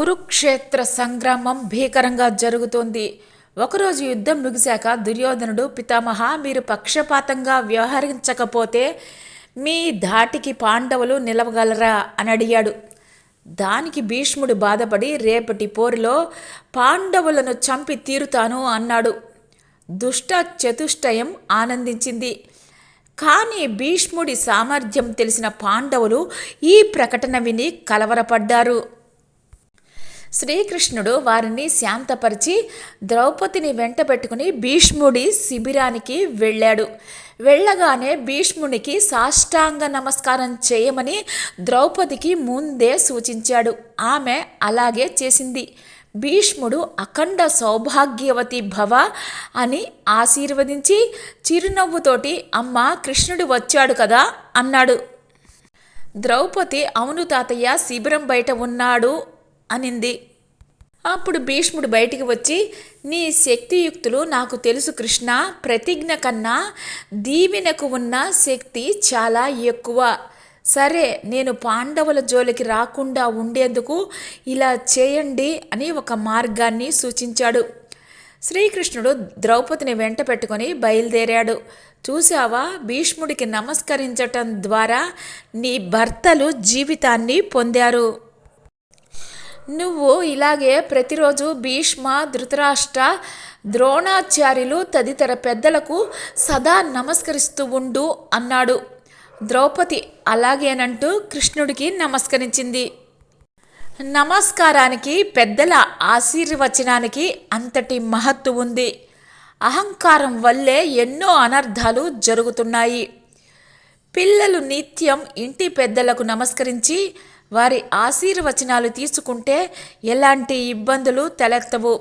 కురుక్షేత్ర సంగ్రామం భీకరంగా జరుగుతోంది. ఒకరోజు యుద్ధం ముగిశాక దుర్యోధనుడు, పితామహ, మీరు పక్షపాతంగా వ్యవహరించకపోతే మీ ధాటికి పాండవులు నిలవగలరా అని అడిగాడు. దానికి భీష్ముడు బాధపడి, రేపటి పోరులో పాండవులను చంపి తీరుతాను అన్నాడు. దుష్ట చతుష్టయం ఆనందించింది. కానీ భీష్ముడి సామర్థ్యం తెలిసిన పాండవులు ఈ ప్రకటన విని కలవరపడ్డారు. శ్రీకృష్ణుడు వారిని శాంతపరిచి ద్రౌపదిని వెంట పెట్టుకుని భీష్ముడి శిబిరానికి వెళ్ళాడు. వెళ్ళగానే భీష్మునికి సాష్టాంగ నమస్కారం చేయమని ద్రౌపదికి ముందే సూచించాడు. ఆమె అలాగే చేసింది. భీష్ముడు అఖండ సౌభాగ్యవతి భవ అని ఆశీర్వదించి చిరునవ్వుతోటి, అమ్మ, కృష్ణుడు వచ్చాడు కదా అన్నాడు. ద్రౌపది, అవును తాతయ్య, శిబిరం బయట ఉన్నాడు అనింది. అప్పుడు భీష్ముడు బయటికి వచ్చి, నీ శక్తియుక్తులు నాకు తెలుసు కృష్ణ, ప్రతిజ్ఞ కన్నా దీవెనకు ఉన్న శక్తి చాలా ఎక్కువ. సరే, నేను పాండవుల జోలికి రాకుండా ఉండేందుకు ఇలా చేయండి అని ఒక మార్గాన్ని సూచించాడు. శ్రీకృష్ణుడు ద్రౌపదిని వెంట పెట్టుకొని బయలుదేరాడు. చూసావా, భీష్ముడికి నమస్కరించటం ద్వారా నీ భర్తలు జీవితాన్ని పొందారు. నువ్వు ఇలాగే ప్రతిరోజు భీష్మ, ధృతరాష్ట్ర, ద్రోణాచార్యులు తదితర పెద్దలకు సదా నమస్కరిస్తూ ఉండు అన్నాడు. ద్రౌపది అలాగేనంటూ కృష్ణుడికి నమస్కరించింది. నమస్కారానికి, పెద్దల ఆశీర్వచనానికి అంతటి మహత్తు ఉంది. అహంకారం వల్లే ఎన్నో అనర్థాలు జరుగుతున్నాయి. పిల్లలు నిత్యం ఇంటి పెద్దలకు నమస్కరించి వారి ఆశీర్వచనాలు తీసుకుంటే ఎలాంటి ఇబ్బందులు తలెత్తవు.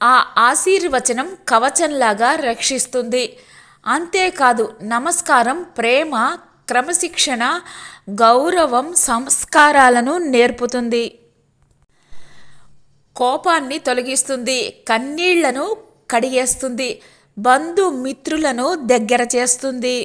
ఆ ఆశీర్వచనం కవచంలాగా రక్షిస్తుంది. అంతేకాదు, నమస్కారం ప్రేమ, క్రమశిక్షణ, గౌరవం, సంస్కారాలను నేర్పుతుంది. కోపాన్ని తొలగిస్తుంది, కన్నీళ్లను కడిగేస్తుంది, బంధుమిత్రులను దగ్గర చేస్తుంది.